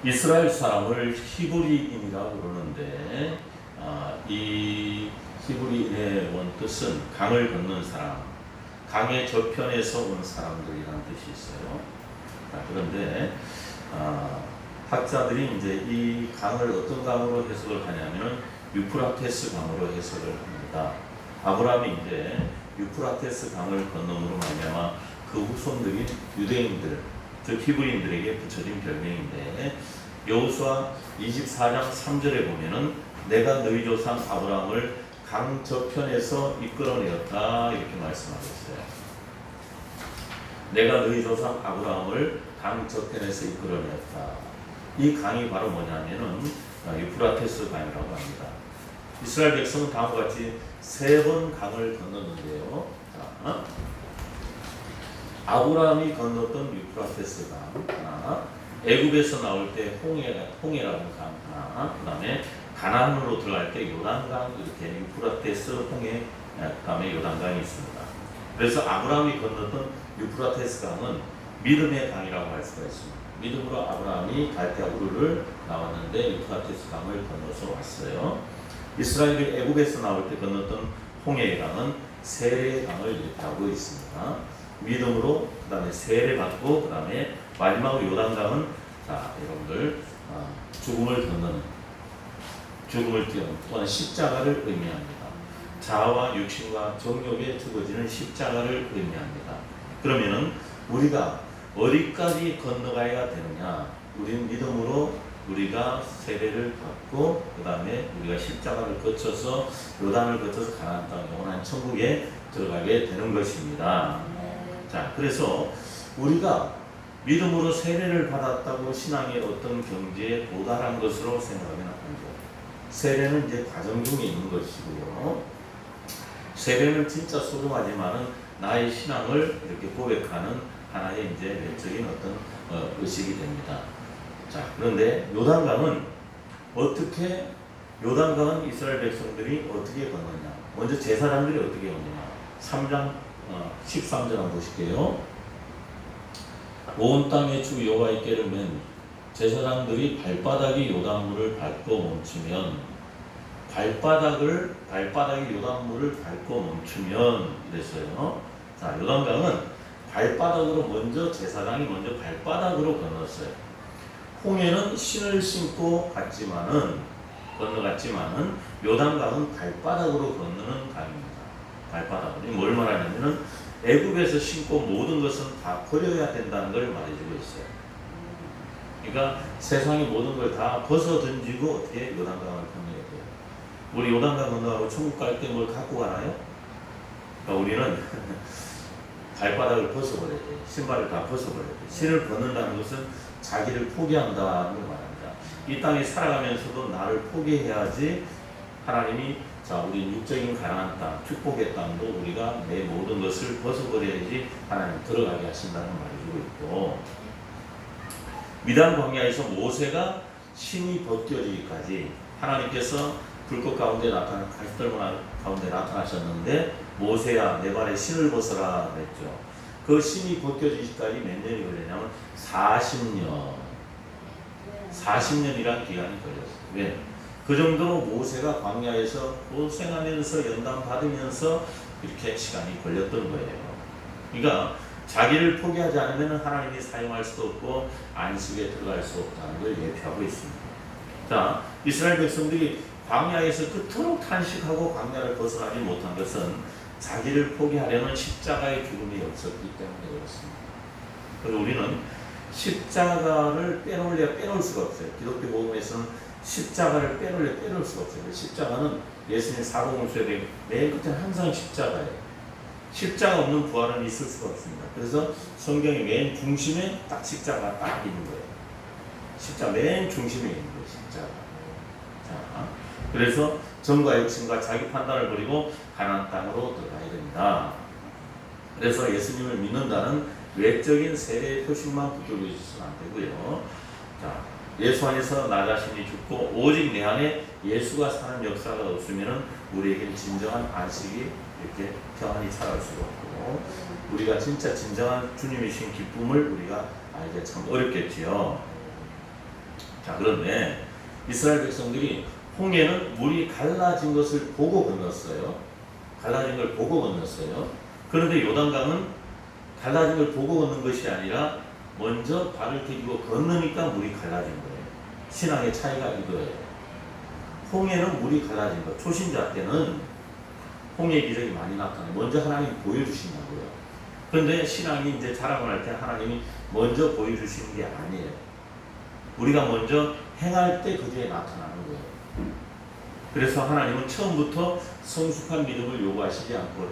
이스라엘 사람을 히브리인이라고 그러는데 이 히브리인의 원뜻은 강을 건넌 사람, 강의 저편에서 온 사람들이라는 뜻이 있어요. 그런데 학자들이 이제 이 강을 어떤 강으로 해석을 하냐면 유프라테스 강으로 해석을 합니다. 아브라함이 이제 유프라테스 강을 건너므로 말미암아 그 후손들인 유대인들, 즉 히브리인들에게 붙여진 별명인데, 여호수아 24장 3절에 보면은 내가 너희 조상 아브라함을 강 저편에서 이끌어내었다 이렇게 말씀하고 있어요. 내가 너희 조상 아브라함을 강 저편에서 이끌어내었다. 이 강이 바로 뭐냐면은 유프라테스 강이라고 합니다. 이스라엘 백성은 다음과 같이 3번 강을 건넜는데요. 아브라함이 건넜던 유프라테스 강 하나, 애굽에서 나올 때 홍해라는 강 하나, 그 다음에 가나안으로 들어갈 때 요단강, 이렇게 유프라테스, 홍해, 그 다음에 요단강이 있습니다. 그래서 아브라함이 건넜던 유프라테스 강은 믿음의 강이라고 할 수가 있습니다. 믿음으로 아브라함이 갈대아 우르를 나왔는데 유프라테스 강을 건너서 왔어요. 이스라엘이 애굽에서 나올 때 건넜던 홍해의 강은 세례의 강을 이렇게 하고 있습니다. 믿음으로 그 다음에 세례 받고 그 다음에 마지막으로 요단강은 여러분들 죽음을 건너는, 죽음을 뛰어넘는, 또한 십자가를 의미합니다. 자아와 육신과 정욕에 죽어지는 십자가를 의미합니다. 그러면은 우리가 어디까지 건너가야 되느냐? 우리는 믿음으로 우리가 세례를 받고 그 다음에 우리가 십자가를 거쳐서 요단을 거쳐서 가나안 땅 영원한 천국에 들어가게 되는 것입니다. 자, 그래서 우리가 믿음으로 세례를 받았다고 신앙의 어떤 경지에 도달한 것으로 생각하면 안 돼요. 세례는 이제 과정 중에 있는 것이고요. 세례는 진짜 소중하지만은 나의 신앙을 이렇게 고백하는 하나의 이제 내적인 어떤 의식이 됩니다. 자, 그런데 요단강은 요단강은 이스라엘 백성들이 어떻게 건너냐? 먼저 제사장들이 어떻게 건너냐? 3장 13절 한번 보실게요. 온 땅의 주 여호와께를 맨 제사장들이 발바닥이 요단물을 밟고 멈추면, 발바닥이 요단물을 밟고 멈추면 이랬어요. 자, 요단강은 발바닥으로 먼저 제사장이 먼저 발바닥으로 건넜어요. 홍해는 신을 신고 건너갔지만은 요단강은 발바닥으로 건너는 강입니다. 발바닥으로. 뭘 말하냐면은 애굽에서 신고 모든 것은 다 버려야 된다는 걸 말해주고 있어요. 그러니까 세상의 모든 걸 다 벗어 던지고 어떻게 요단강을 건너야 돼요. 우리 요단강 건너가고 천국 갈 때 뭘 갖고 가나요? 그러니까 우리는 발바닥을 벗어버려야 돼요. 신발을 다 벗어버려야 돼요. 신을 벗는다는 것은 자기를 포기한다는 걸 말합니다. 이 땅에 살아가면서도 나를 포기해야지 하나님이 우리 육적인 가나안 땅, 축복의 땅도 우리가 내 모든 것을 벗어버려야지 하나님 들어가게 하신다는 말을 주고 있고, 미단 광야에서 모세가 신이 벗겨지기까지 하나님께서 불꽃 가운데 가시떨보 가운데 나타나셨는데 모세야 내 발에 신을 벗어라 그랬죠. 그 신이 벗겨지기까지 몇 년이 걸리냐면 40년이란 기간이 걸렸어요. 왜? 그 정도로 모세가 광야에서 고생하면서 연단 받으면서 이렇게 시간이 걸렸던 거예요. 그러니까 자기를 포기하지 않으면 하나님이 사용할 수도 없고 안식에 들어갈 수 없다는 걸 예표하고 있습니다. 자, 이스라엘 백성들이 광야에서 그토록 탄식하고 광야를 벗어나지 못한 것은 자기를 포기하려는 십자가의 죽음이 없었기 때문에 그렇습니다. 그래서 우리는 십자가를 빼놓을 수가 없어요. 기독교 복음에서는 십자가를 빼놓을 수가 없어요. 십자가는 예수님 사고공수의 맨 끝에 항상 십자가예요. 십자가 없는 부활은 있을 수가 없습니다. 그래서 성경의 맨 중심에 딱 십자가 딱 있는 거예요. 십자가 맨 중심에 있는 거예요. 십자가. 자, 그래서 정과 육신과 자기 판단을 버리고 가나안 땅으로 들어가야 됩니다. 그래서 예수님을 믿는다는 외적인 세례의 표식만 붙들고 있으면 안 되고요. 자, 예수 안에서 나 자신이 죽고 오직 내 안에 예수가 사는 역사가 없으면 우리에게는 진정한 안식이 이렇게 평안히 살아갈 수가 없고, 우리가 진짜 진정한 주님이신 기쁨을 우리가 알기 참 어렵겠지요. 자, 그런데 이스라엘 백성들이 홍해는 물이 갈라진 것을 보고 건넜어요. 갈라진 걸 보고 건넜어요. 그런데 요단강은 갈라진 걸 보고 건넌 것이 아니라 먼저 발을 디디고 건너니까 물이 갈라진 거예요. 신앙의 차이가 이거예요. 홍해는 물이 갈라진 거. 초신자 때는 홍해 기적이 많이 나타나요. 먼저 하나님 보여주신다고요. 그런데 신앙이 이제 자랑을 할 때 하나님이 먼저 보여주시는 게 아니에요. 우리가 먼저 행할 때 그 뒤에 나타나는 거예요. 그래서 하나님은 처음부터 성숙한 믿음을 요구하시지 않고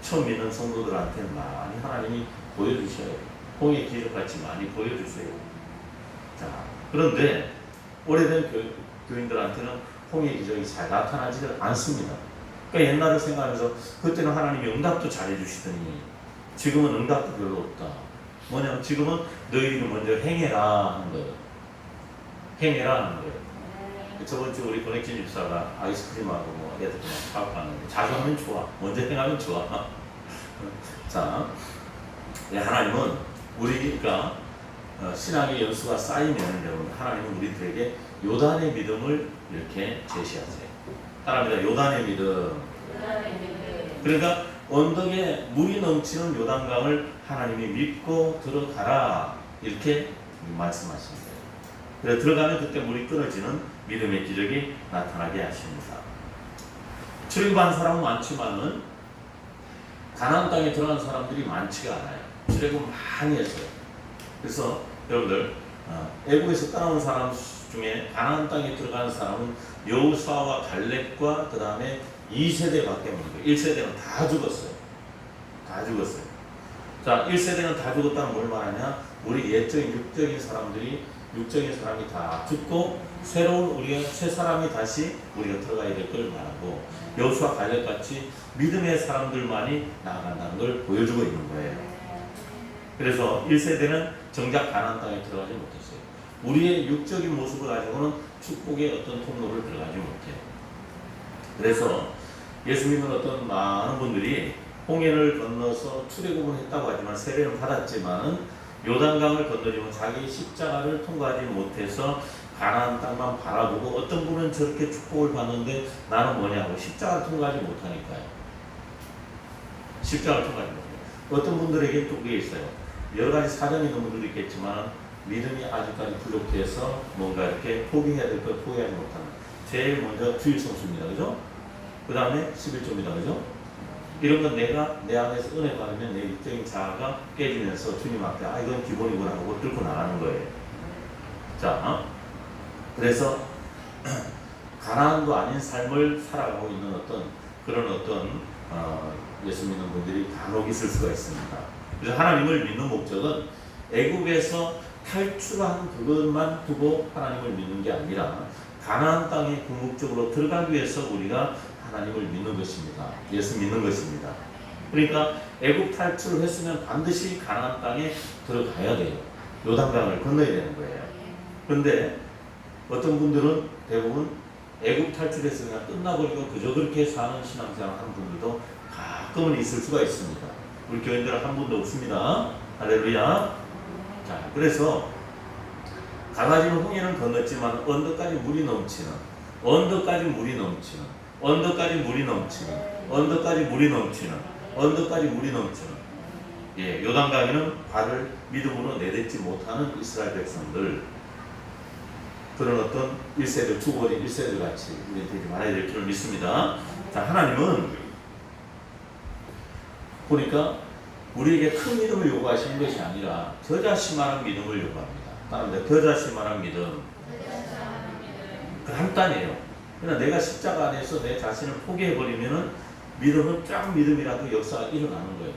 처음 믿는 성도들한테 많이 하나님이 보여주셔요. 홍해 기적같이 많이 보여주세요. 자, 그런데 오래된 교인들한테는 홍해 기적이 잘 나타나지를 않습니다. 그러니까 옛날을 생각하면서 그때는 하나님이 응답도 잘해주시더니 지금은 응답도 별로 없다. 뭐냐면 지금은 너희들이 먼저 행해라 하는 거예요. 행해라 하는 거예요. 저번 주 우리 권혁진 집사가 아이스크림하고 뭐 애들 그냥 사업하는데 자주 하면 좋아. 먼저 행하면 좋아. 자, 하나님은 우리가 신앙의 연수가 쌓이면 여러분 하나님은 우리들에게 요단의 믿음을 이렇게 제시하세요. 따라합니다. 요단의 믿음. 그러니까 언덕에 물이 넘치는 요단강을 하나님이 믿고 들어가라 이렇게 말씀하시는 거예요. 그래서 들어가면 그때 물이 끊어지는 믿음의 기적이 나타나게 하십니다. 출애굽한 사람은 많지만은 가나안 땅에 들어간 사람들이 많지가 않아요. 출애굽 많이 했어요. 그래서 여러분들 애굽에서 따라온 사람 중에 가나안 땅에 들어간 사람은 여호수아와 갈렙과 그 다음에 2세대밖에 없는 거예요. 1세대는 다 죽었어요. 다 죽었어요. 자, 1세대는 다 죽었다는 뭘 말하냐? 우리 육적인 사람이 다 죽고 새로운 우리가 새 사람이 다시 우리가 들어가야 될 걸 말하고 여호수아 갈렙같이 믿음의 사람들만이 나아간다는 걸 보여주고 있는 거예요. 그래서 1세대는 정작 가나안 땅에 들어가지 못했어요. 우리의 육적인 모습을 가지고는 축복의 어떤 통로를 들어가지 못해요. 그래서 예수 믿는 어떤 많은 분들이 홍해를 건너서 출애굽을 했다고 하지만 세례는 받았지만은 요단강을 건너지면 자기 십자가를 통과하지 못해서 가나안 땅만 바라보고 어떤 분은 저렇게 축복을 받는데 나는 뭐냐고 십자가를 통과하지 못하니까요. 십자가를 통과하지 못해요. 어떤 분들에게 또 그게 있어요. 여러 가지 사정이 있는 분들도 있겠지만 믿음이 아직까지 부족해서 뭔가 이렇게 포기해야 될 걸 포기하지 못하는. 제일 먼저 주일 성수입니다. 그죠? 그 다음에 11조입니다. 그죠? 이런 건 내가 내 안에서 은혜 받으면 내 육적인 자아가 깨지면서 주님 앞에 이건 기본이구나 하고 뚫고 나가는 거예요. 자, 그래서 가난도 아닌 삶을 살아가고 있는 그런 예수 믿는 분들이 간혹 있을 수가 있습니다. 그래서 하나님을 믿는 목적은 애굽에서 탈출한 그것만 두고 하나님을 믿는 게 아니라 가나안 땅에 궁극적으로 들어가기 위해서 우리가 하나님을 믿는 것입니다. 예수 믿는 것입니다. 그러니까 애굽 탈출을 했으면 반드시 가나안 땅에 들어가야 돼요. 요단강을 건너야 되는 거예요. 그런데 어떤 분들은 대부분 애굽 탈출했으면 끝나버리고 그저 그렇게 사는 신앙생활 하는 분들도 가끔은 있을 수가 있습니다. 우리 교인들은 한 분도 없습니다. 할렐루야. 자, 그래서 갈라지는 홍해는 건넜지만 언덕까지 물이 넘치는 요단강에는 발을 믿음으로 내딛지 못하는 이스라엘 백성들, 그런 어떤 1세대 죽어버린 1세대 같이 우리는 되지 말아야 될 줄을 믿습니다. 자, 하나님은 보니까 우리에게 큰 믿음을 요구하시는 것이 아니라 겨자씨만한 믿음을 요구합니다. 따라합니다. 겨자씨만한 믿음. 간단해요. 그러나 내가 십자가 안에서 내 자신을 포기해버리면은 믿음은 쫙 믿음이라도 역사가 일어나는 거예요.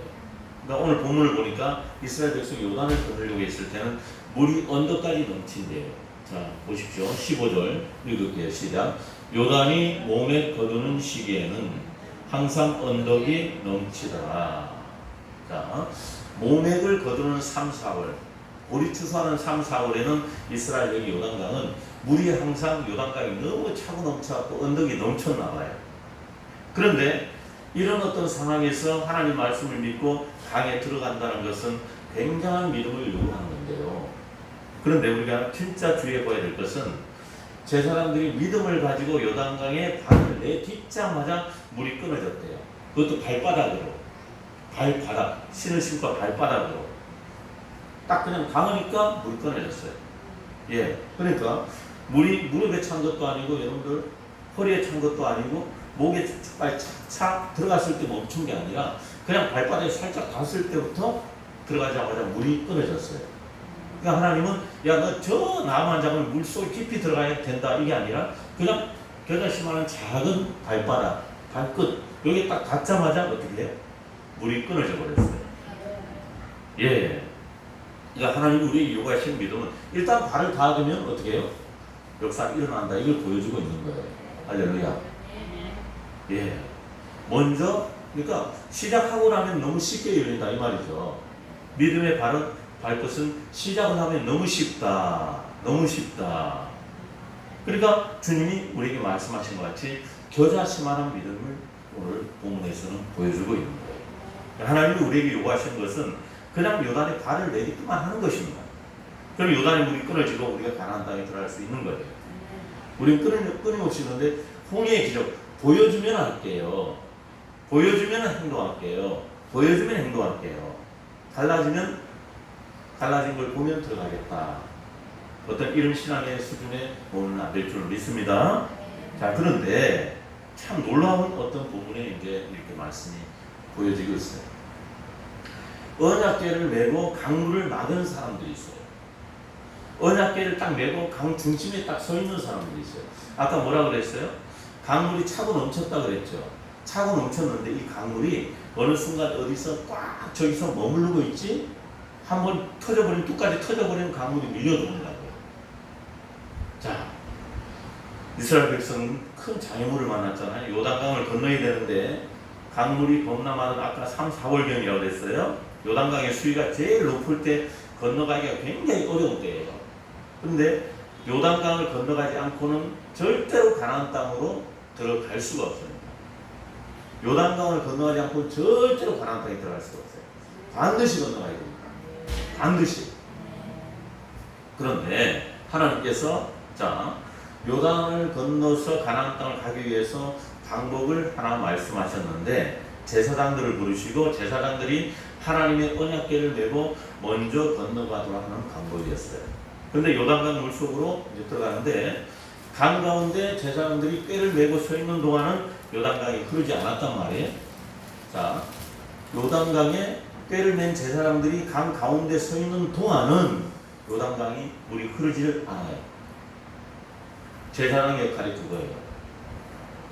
그러니까 오늘 본문을 보니까 이스라엘 백성이 요단을 건너려고 했을 때는 물이 언덕까지 넘친대요. 자, 보십시오. 15절 읽을게요. 시작. 요단이 몸에 거두는 시기에는 항상 언덕이 넘치더라. 자, 모맥을 거두는 3, 4월, 우리 추수하는 3, 4월에는 이스라엘 여기 요단강은 물이 항상 요단강이 너무 차고 넘쳐갖고 언덕이 넘쳤나 봐요. 그런데 이런 어떤 상황에서 하나님 말씀을 믿고 강에 들어간다는 것은 굉장한 믿음을 요구하는 건데요. 그런데 우리가 진짜 주의해 봐야 될 것은 제사장들이 믿음을 가지고 요단강에 발을 내딛자마자 물이 끊어졌대요. 그것도 발바닥으로. 발바닥. 신을 신고 발바닥으로. 딱 그냥 닿으니까 물이 끊어졌어요. 예. 그러니까 물이 무릎에 찬 것도 아니고 여러분들 허리에 찬 것도 아니고 목에 착 들어갔을 때 멈춘 게 아니라 그냥 발바닥에 살짝 닿았을 때부터 들어가자마자 물이 끊어졌어요. 그러니까 하나님은 야 너 저 나만 잡으면 물속에 깊이 들어가야 된다 이게 아니라 그냥 겨자씨만한 작은 발바닥, 발끝 여기 딱 닿자마자 어떻게 해요? 물이 끊어져 버렸어요. 예. 그러니까 하나님이 우리에게 요구하시는 믿음은 일단 발을 닿으면 어떻게 해요? 역사 일어난다 이걸 보여주고 있는 거예요. 할렐루야. 예. 먼저 그러니까 시작하고 나면 너무 쉽게 열린다 이 말이죠. 믿음의 발끝은 시작을 하면 너무 쉽다. 너무 쉽다. 그러니까 주님이 우리에게 말씀하신 것 같이 겨자씨만한 믿음을 오늘 본문에서는 보여주고 있는 거예요. 하나님이 우리에게 요구하시는 것은 그냥 요단에 발을 내딛기만 하는 것입니다. 그럼 요단의 물이 끊어지고 우리가 가나안 땅에 들어갈 수 있는 거예요. 우리는 끊임없이 있는데 홍해의 기적 보여주면 할게요. 보여주면 행동할게요. 보여주면 행동할게요. 달라진 걸 보면 들어가겠다. 어떤 이런 신앙의 수준에 오는 안 될 줄 믿습니다. 자, 그런데 참 놀라운 어떤 부분에 이제 이렇게 말씀이 보여지고 있어요. 언약궤를 메고 강물을 막은 사람들이 있어요. 언약궤를 딱 메고 강 중심에 딱 서 있는 사람들이 있어요. 아까 뭐라 그랬어요? 강물이 차고 넘쳤다 그랬죠. 차고 넘쳤는데 이 강물이 어느 순간 어디서 꽉 저기서 머무르고 있지? 한번 터져버린 뚝까지 터져버리는 강물이 밀려들어온다고요. 자, 이스라엘 백성은 큰 장애물을 만났잖아요. 요단강을 건너야 되는데 강물이 겁나 많은 아까 3, 4월경이라고 그랬어요. 요단강의 수위가 제일 높을 때 건너가기가 굉장히 어려운 때예요. 그런데 요단강을 건너가지 않고는 절대로 가나안 땅으로 들어갈 수가 없습니다. 요단강을 건너가지 않고는 절대로 가나안 땅에 들어갈 수가 없어요. 반드시 건너가야 됩니다. 반드시. 그런데 하나님께서 자 요단을 건너서 가나안 땅을 가기 위해서 방법을 하나 말씀하셨는데 제사장들을 부르시고 제사장들이 하나님의 언약궤를 메고 먼저 건너가도록 하는 방법이었어요. 그런데 요단강 물속으로 이제 들어가는데 강 가운데 제사장들이 궤를 메고 서 있는 동안은 요단강이 흐르지 않았단 말이에요. 자, 요단강에 궤를 맨 제사장들이 강 가운데 서 있는 동안은 요단강이 물이 흐르지를 않아요. 제사장의 역할이 그거예요.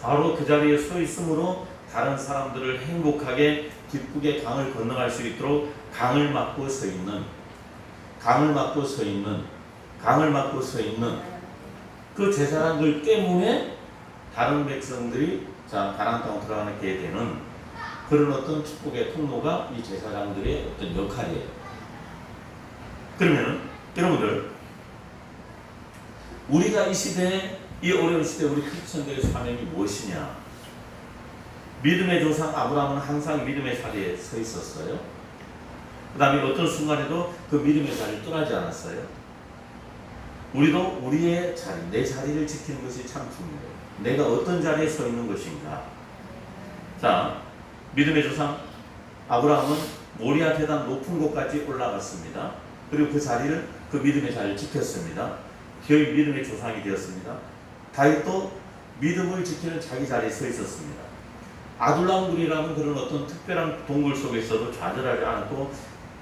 바로 그 자리에 서 있으므로 다른 사람들을 행복하게 기쁘게 강을 건너갈 수 있도록 강을 막고 서 있는 그 제사장들 때문에 다른 백성들이 자 가나안 땅으로 들어가게 되는 그런 어떤 축복의 통로가 이 제사장들의 어떤 역할이에요. 그러면 여러분들 우리가 이 시대에 이 어려운 시대에 우리 크리스천들의 사명이 무엇이냐? 믿음의 조상 아브라함은 항상 믿음의 자리에 서 있었어요. 그 다음에 어떤 순간에도 그 믿음의 자리를 떠나지 않았어요. 우리도 우리의 자리, 내 자리를 지키는 것이 참 중요해요. 내가 어떤 자리에 서 있는 것인가. 자, 믿음의 조상 아브라함은 모리아 계단 높은 곳까지 올라갔습니다. 그리고 그 믿음의 자리를 지켰습니다. 거의 믿음의 조상이 되었습니다. 다윗도 믿음을 지키는 자기 자리에 서 있었습니다. 아둘람굴이라는 그런 어떤 특별한 동굴 속에서도 좌절하지 않고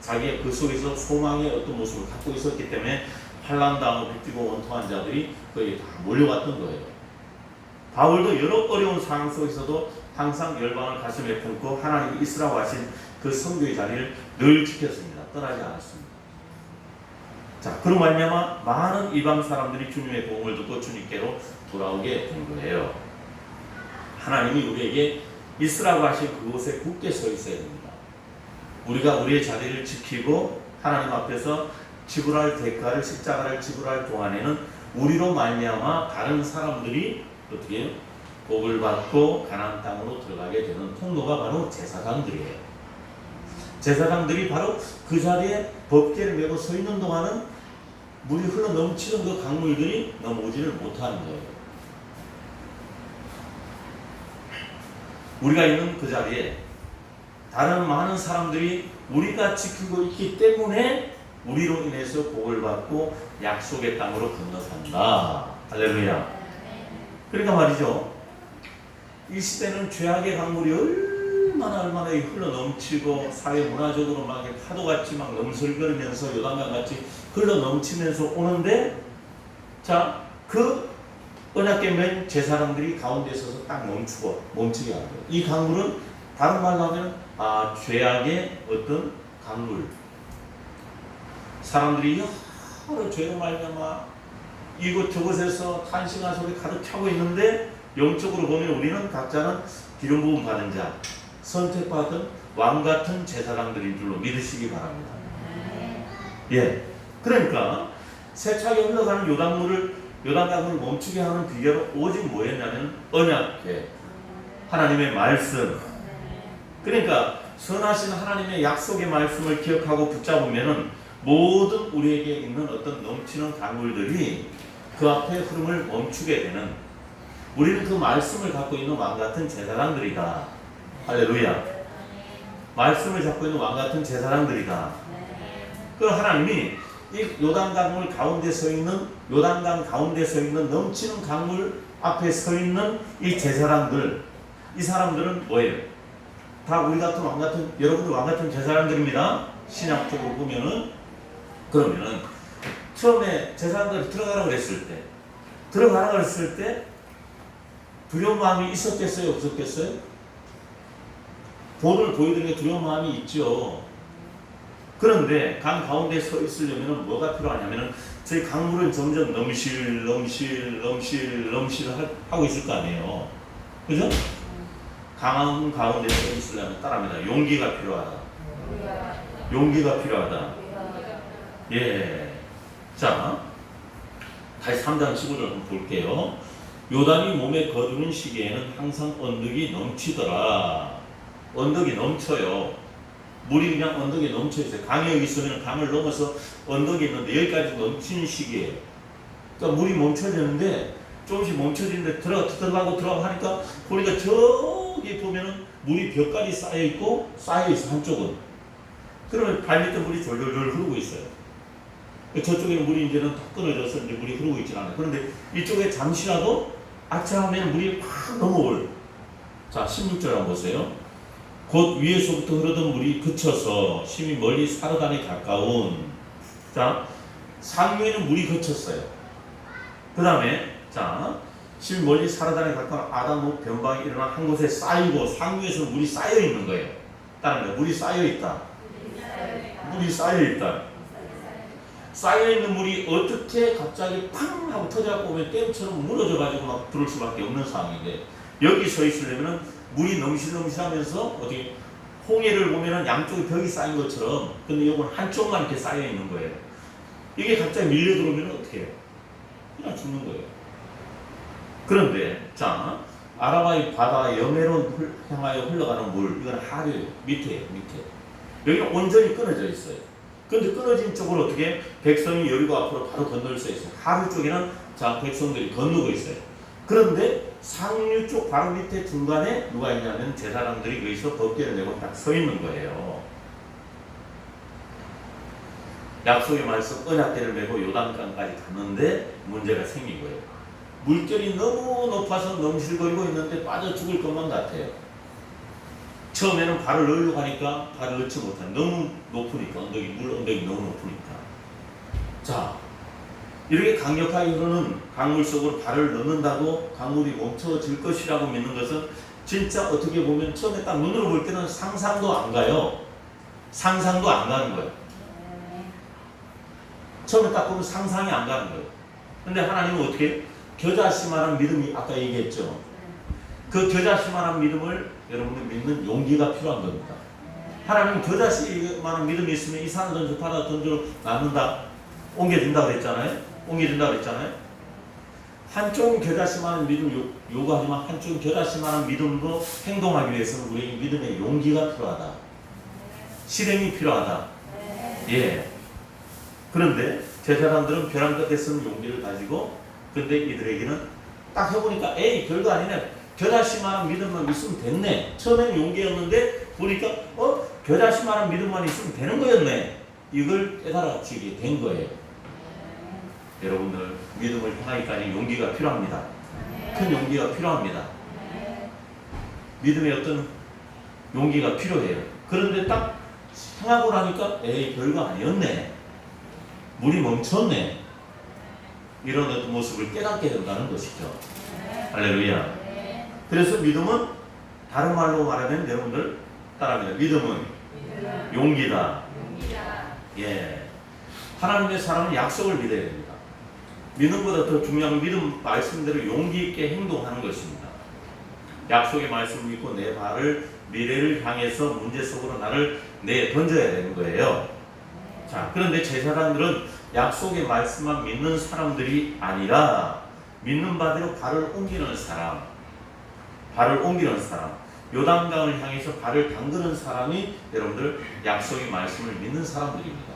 자기의 그 속에서 소망의 어떤 모습을 갖고 있었기 때문에 환난당하고 빗뛰고 원통한 자들이 거의 다 몰려왔던 거예요. 바울도 여러 어려운 상황 속에서도 항상 열방을 가슴에 품고 하나님이 있으라고 하신 그 성교의 자리를 늘 지켰습니다. 떠나지 않았습니다. 자, 그로 말미암아 많은 이방 사람들이 주님의 복음을 듣고 주님께로 돌아오게 된 거예요. 하나님이 우리에게 있으라고 하신 그곳에 굳게 서 있어야 됩니다. 우리가 우리의 자리를 지키고 하나님 앞에서 지불할 대가를 십자가를 지불할 동안에는 우리로 말미암아 다른 사람들이 어떻게 해요? 복을 받고 가나안 땅으로 들어가게 되는 통로가 바로 제사장들이에요. 제사장들이 바로 그 자리에 법궤를 메고 서 있는 동안은 물이 흘러 넘치는 그 강물들이 넘어오지를 못하는 거예요. 우리가 있는 그 자리에 다른 많은 사람들이 우리가 지키고 있기 때문에 우리로 인해서 복을 받고 약속의 땅으로 건너간다. 할렐루야. 그러니까 말이죠. 이 시대는 죄악의 강물이 얼마나 흘러 넘치고 사회 문화적으로 막 파도같이 막 넘설거리면서 요단강같이 흘러 넘치면서 오는데, 자, 그 언약궤 맨 제사장들이 가운데 있어서 딱 멈추게 하는 거예요. 이 강물은 다른 말로 하면 죄악의 어떤 강물. 사람들이 여러 죄로 말미암아 이곳저곳에서 탄식한 소리 가득 차고 있는데, 영적으로 보면 우리는 각자는 기름 부음 받은 자, 선택받은 왕 같은 제사장들인 줄로 믿으시기 바랍니다. 예, 그러니까 세차게 흘러가는 요단강을 멈추게 하는 비결은 오직 뭐였냐면 언약궤, 하나님의 말씀. 그러니까 선하신 하나님의 약속의 말씀을 기억하고 붙잡으면은 모든 우리에게 있는 어떤 넘치는 강물들이 그 앞에 흐름을 멈추게 되는, 우리는 그 말씀을 갖고 있는 왕같은 제사장들이다. 할렐루야. 말씀을 잡고 있는 왕같은 제사장들이다. 그 하나님이 이 요단강 가운데 서 있는 넘치는 강물 앞에 서 있는 이 제사장들, 이 사람들은 뭐예요? 다 우리 같은 여러분들 왕 같은 제사장들입니다. 신약적으로 보면은. 그러면은 처음에 제사장들이 들어가라고 그랬을 때 두려운 마음이 있었겠어요? 없었겠어요? 본을 보여드리는 두려운 마음이 있죠. 그런데 강 가운데 서 있으려면 뭐가 필요하냐면은 저희 강물은 점점 넘실 하고 있을 거 아니에요. 그죠? 강한 가운데 서 있으려면 따라합니다. 용기가 필요하다. 예. 자, 다시 3장 15절 한번 볼게요. 요단이 몸에 거두는 시기에는 항상 언덕이 넘치더라. 언덕이 넘쳐요. 물이 그냥 언덕에 넘쳐 있어요. 강이 여기 있으면 강을 넘어서 언덕이 있는데 여기까지 넘치는 시기예요. 그러니까 물이 멈춰지는데 조금씩 멈춰지는데 들어가고 하니까 보니까 저기 보면은 물이 벽까지 쌓여 있어 한쪽은. 그러면 발밑에 물이 졸졸졸 흐르고 있어요. 저쪽에는 물이 이제는 다 끊어져서 이제 물이 흐르고 있지 않아요. 그런데 이쪽에 잠시라도 아차하면 물이 팍 넘어올. 자, 16절 한번 보세요. 곧 위에서부터 흐르던 물이 그쳐서 심히 멀리 사르단에 가까운, 자, 상류에는 물이 그쳤어요. 그 다음에 자, 심히 멀리 사르단에 가까운 아담 변방이 일어나 한 곳에 쌓이고, 상류에서 물이 쌓여 있는 거예요. 다른 거, 물이 쌓여 있다. 쌓여 있는 물이 어떻게 갑자기 팡 하고 터져갖고 오면 댐처럼 무너져가지고 막 들어올 수밖에 없는 상황인데, 여기 서 있으려면은 물이 넘실넘실하면서 어떻게 홍해를 보면은 양쪽에 벽이 쌓인 것처럼, 근데 이건 한쪽만 이렇게 쌓여 있는 거예요. 이게 갑자기 밀려 들어오면 어떻게 해요? 그냥 죽는 거예요. 그런데 자, 아라바의 바다 여매로 향하여 흘러가는 물, 이건 하류예요. 밑에. 여기는 온전히 끊어져 있어요. 근데 끊어진 쪽으로 어떻게 백성이 여리고 앞으로 바로 건널 수 있어요. 하류 쪽에는 자, 백성들이 건너고 있어요. 그런데 상류 쪽 바로 밑에 중간에 누가 있냐면 제사장들이 거기서 법궤를 메고 딱 서 있는 거예요. 약속의 말씀 언약궤를 메고 요단강까지 갔는데 문제가 생긴 거예요. 물결이 너무 높아서 넘실거리고 있는데 빠져 죽을 것만 같아요. 처음에는 발을 넣으려고 하니까 발을 넣지 못한, 너무 높으니까, 물 언덕이 너무 높으니까. 자, 이렇게 강력하게 흐르는 강물 속으로 발을 넣는다고 강물이 멈춰질 것이라고 믿는 것은 진짜 어떻게 보면 처음에 딱 눈으로 볼 때는 상상도 안 가요. 상상도 안 가는 거예요. 처음에 딱 보면 상상이 안 가는 거예요. 근데 하나님은 어떻게? 겨자씨만한 믿음이, 아까 얘기했죠. 그 겨자씨만한 믿음을 여러분들 믿는 용기가 필요한 겁니다. 하나님은 겨자씨만한 믿음이 있으면 이 산을 던져 바다 던져 놨는다, 옮겨준다고 그랬잖아요. 한쪽은 겨자씨만한 믿음 요구하지만 한쪽은 겨자씨만한 믿음으로 행동하기 위해서는 우리에게 믿음의 용기가 필요하다. 실행이 필요하다. 예. 그런데 제사장들은 벼랑 끝에 쓴 용기를 가지고, 근데 이들에게는 딱 해보니까 에이 별거 아니네, 겨자씨만한 믿음만 있으면 됐네. 처음에는 용기였는데 보니까 겨자씨만한 믿음만 있으면 되는 거였네. 이걸 깨달아지게 된 거예요. 여러분들 믿음을 향하기까지 용기가 필요합니다. 큰 용기가 필요합니다. 믿음의 어떤 용기가 필요해요. 그런데 딱 향하고 나니까 에이 별거 아니었네, 물이 멈췄네, 이런 어떤 모습을 깨닫게 된다는 것이죠. 할렐루야. 그래서 믿음은 다른 말로 말하면 여러분들 따라합니다. 믿음은 용기다. 예. 하나님의 사람은 약속을 믿어야 됩니다. 믿음보다 더 중요한 건 믿음 말씀대로 용기 있게 행동하는 것입니다. 약속의 말씀을 믿고 내 발을 미래를 향해서 문제 속으로 나를 던져야 되는 거예요. 자, 그런데 제사장들은 약속의 말씀만 믿는 사람들이 아니라 믿는 바대로 발을 옮기는 사람, 요단강을 향해서 발을 담그는 사람이 여러분들 약속의 말씀을 믿는 사람들입니다.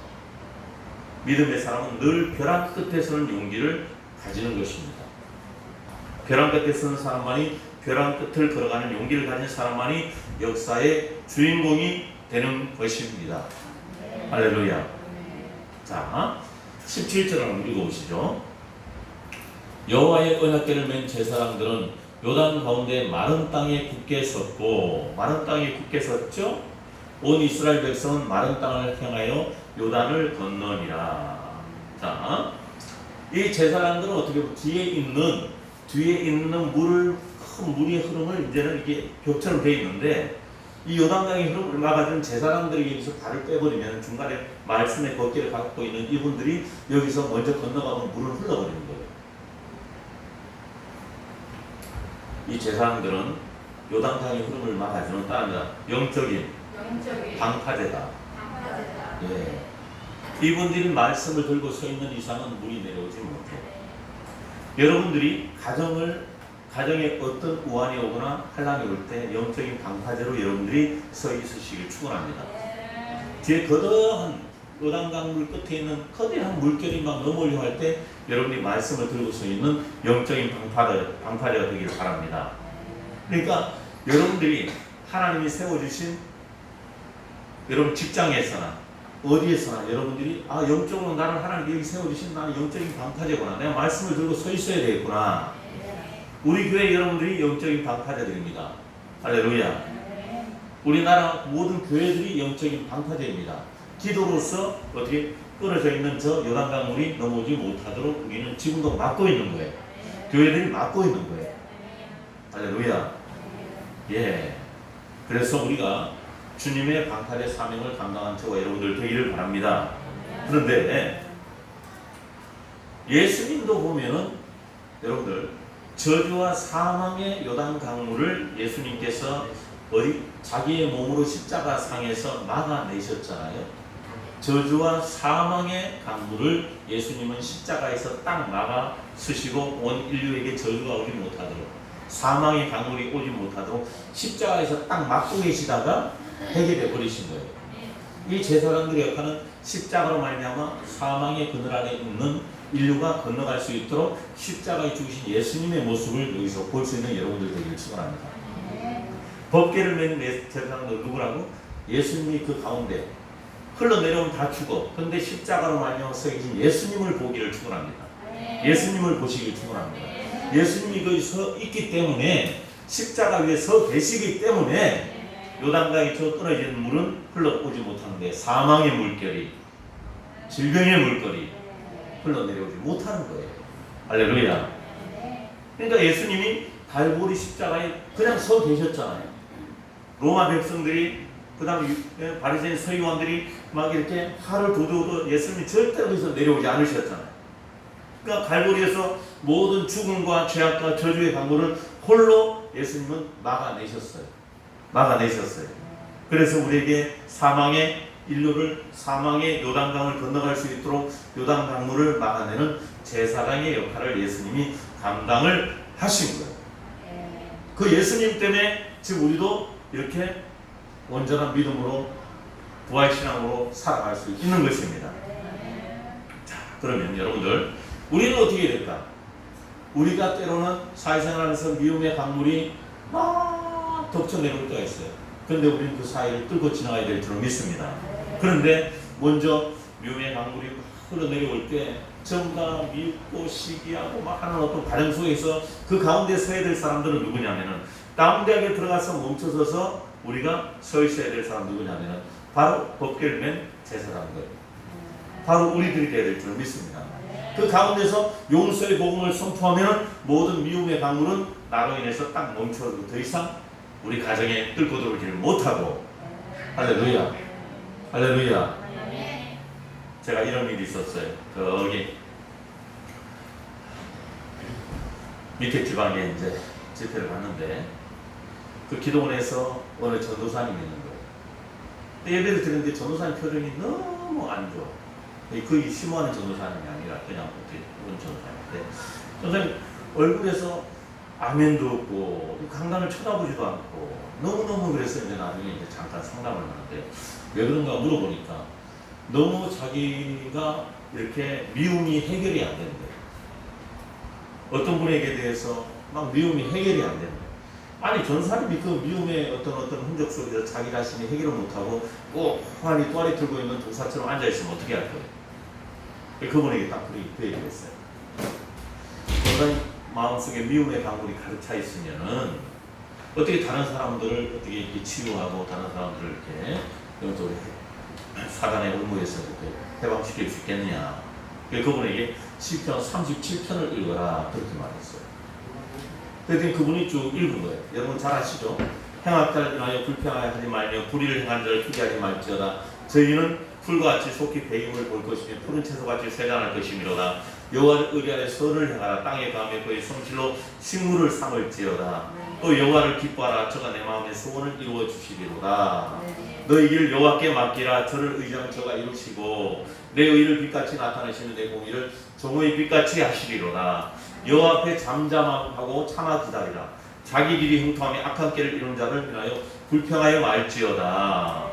믿음의 사람은 늘 벼랑 끝에 서는 용기를 가지는 것입니다. 벼랑 끝에 서는 사람만이, 벼랑 끝을 걸어가는 용기를 가진 사람만이 역사의 주인공이 되는 것입니다. 할렐루야. 자, 17절 한번 읽어보시죠. 여호와의 언약궤를 맨 제사장들은 요단 가운데 마른 땅에 굳게 섰고, 마른 땅에 굳게 섰죠. 온 이스라엘 백성은 마른 땅을 향하여 요단을 건너니라. 자, 이 제사장들은 어떻게 보면 뒤에 있는 물을, 큰 물의 흐름을 이제는 이게 벽처럼 되어 있는데, 이 요단강의 흐름을 막아주는 제사장들이 여기서 발을 빼버리면 중간에 말씀의 걷기를 갖고 있는 이분들이 여기서 먼저 건너가면 물을 흘러버리는 거예요. 이 제사장들은 요단강의 흐름을 막아주는 따릅니다. 영적인 방파제다. 예. 이분들이 말씀을 들고 서 있는 이상은 물이 내려오지 못해요. 여러분들이 가정에 어떤 우환이 오거나 환란이 올 때 영적인 방파제로 여러분들이 서 있으시길 축원합니다. 뒤에 거대한 요단강 물 끝에 있는 거대한 물결이 막 넘어오려 할 때 여러분이 말씀을 들고 서 있는 영적인 방파제가 되기를 바랍니다. 그러니까 여러분들이 하나님이 세워주신 여러분 직장에서나 어디에서나 여러분들이 영적으로 나를 하나님이 여기 세워주신 나는 영적인 방파제구나, 내가 말씀을 들고 서 있어야 되겠구나. 우리 교회 여러분들이 영적인 방파제들입니다. 할렐루야. 우리나라 모든 교회들이 영적인 방파제입니다. 기도로서 어떻게 끊어져 있는 저 요단강 물이 넘어오지 못하도록 우리는 지금도 막고 있는 거예요. 교회들이 막고 있는 거예요. 할렐루야. 예. 그래서 우리가 주님의 방파제 사명을 감당한 저와 여러분들 되기를 바랍니다. 그런데 예수님도 보면은 여러분들 저주와 사망의 요단 강물을 예수님께서 자기의 몸으로 십자가 상에서 막아내셨잖아요. 저주와 사망의 강물을 예수님은 십자가에서 딱 막아 쓰시고 온 인류에게 저주가 오지 못하도록, 사망의 강물이 오지 못하도록 십자가에서 딱 막고 계시다가 해결해 버리신 거예요. 이 제사장들의 역할은 십자가로 말미암아 사망의 그늘 안에 있는 인류가 건너갈 수 있도록 십자가에 죽으신 예수님의 모습을 여기서 볼 수 있는 여러분들 되기를 축원합니다. 법궤를 맨 제사장들 누구라고? 예수님이 그 가운데 흘러내려오면 다 죽어. 근데 십자가로 말미암아 서 계신 예수님을 보기를 축원합니다. 예수님을 보시기를 축원합니다. 예수님이 거기 서 있기 때문에, 십자가 위에 서 계시기 때문에 요단강에 저 떨어지는 물은 흘러오지 못하는데 사망의 물결이, 질병의 물결이 흘러내려오지 못하는 거예요. 할렐루야. 그러니까 예수님이 갈보리 십자가에 그냥 서 계셨잖아요. 로마 백성들이, 그 다음에 바리새인 서기관들이 막 이렇게 칼을 도두어도 예수님이 절대로 거기서 내려오지 않으셨잖아요. 그러니까 갈보리에서 모든 죽음과 죄악과 저주의 강물을 홀로 예수님은 막아내셨어요. 그래서 우리에게 인류를 사망의 요단강을 건너갈 수 있도록 요단강물을 막아내는 제사장의 역할을 예수님이 감당을 하신 거예요. 그 예수님 때문에 지금 우리도 이렇게 온전한 믿음으로 부활신앙으로 살아갈 수 있는 것입니다. 자, 그러면 여러분들 우리는 어떻게 해야 될까? 우리가 때로는 사회생활하면서 미움의 강물이 막 덮쳐내려올 때가 있어요. 그런데 우리는 그 사이를 뚫고 지나가야 될 줄 믿습니다. 그런데 먼저 미움의 강물이 막 흘러내려올 때 전부 다 미웃고 시기하고 막 하는 어떤 과정 속에서 그 가운데 서야 될 사람들은 누구냐면은 가운데에 들어가서 멈춰서서 우리가 서 있어야 될 사람 누구냐면은 바로 법궤를 맨 제사장들, 바로 우리들이 돼야 될 줄 믿습니다. 그 가운데서 용서의 복음을 선포하면 모든 미움의 강물은 나로 인해서 딱 멈춰도 더 이상 우리 가정에 뚫고 들어오지를 못하고. 할렐루야, 할렐루야. 제가 이런 일이 있었어요. 거기 밑에 지방에 이제 집회를 갔는데 그 기도원에서 어느 전도사님이 있는 거예요. 예배를 드렸는데 전도사님 표정이 너무 안 좋아. 거의 심오하는 전도사님이 아니라 그냥 그런 전도사님인데 전도사님 얼굴에서 아멘도 없고 강단을 쳐다보지도 않고 너무너무 그래서 이제 나중에 이제 잠깐 상담을 하는데 왜 그런가 물어보니까 너무 자기가 이렇게 미움이 해결이 안 된대. 어떤 분에게 대해서 막 미움이 해결이 안 된대. 아니 전사님이 그 미움의 어떤 흔적 속에서 자기 자신이 해결을 못하고 꼭 환히 또아리 들고 있는 도사처럼 앉아있으면 어떻게 할 거예요? 그분에게 딱 그 얘기를 했어요. 그런 마음속에 미움의 강물이 가득 차 있으면은 어떻게 다른 사람들을 어떻게 이렇게 치유하고 다른 사람들을 이렇게 영적으로 사단의 올무에서 이렇게 해방시킬 수 있겠느냐. 그분에게 시편 37편을 읽어라 그렇게 말했어요. 그랬더니 그분이 쭉 읽은 거예요. 여러분 잘 아시죠? 행악 자를 인하여 불평하여 하지 말며 불의를 행한 자를 피하지 말지어다. 저희는 풀과 같이 속히 배임을 볼 것이며 푸른 채소같이 세잔할 것이미로다. 여호와를 의뢰하여 선을 행하라. 땅에 감에 그의 성실로 식물을 삼을지어다. 또 여호와를 기뻐하라. 저가 내 마음의 소원을 이루어 주시리로다. 너희 길 여호와께 맡기라. 저를 의지하면 저가 이루시고 내 의를 빛같이 나타내시면 내 공의를 종의 빛같이 하시리로다. 여호와 앞에 잠잠하고 참아 기다리라. 자기 길이 형통하며 악한 길을 이룬 자를 인하여 불평하여 말지어다.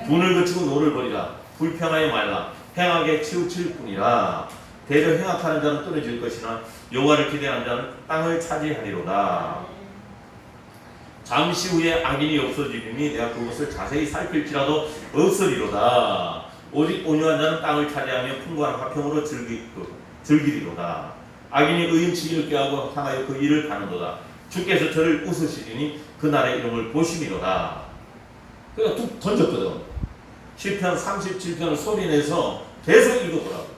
분을 그치고 노를 버리라. 불평하여 말라. 행하게 치우칠 뿐이라. 대려 행악하는 자는 떨어질 것이나 여호와를 기대하는 자는 땅을 차지하리로다. 잠시 후에 악인이 없어지리니 내가 그것을 자세히 살필지라도 없으리로다. 오직 온유한 자는 땅을 차지하며 풍부한 화평으로 즐기리로다. 악인이 의인치기를 꾀하고 향하여 그 일을 가는도다. 주께서 저를 웃으시리니 그날의 이름을 보시리로다. 그러니까 툭 던졌거든. 시편 37편을 소리내서 계속 읽어보라고.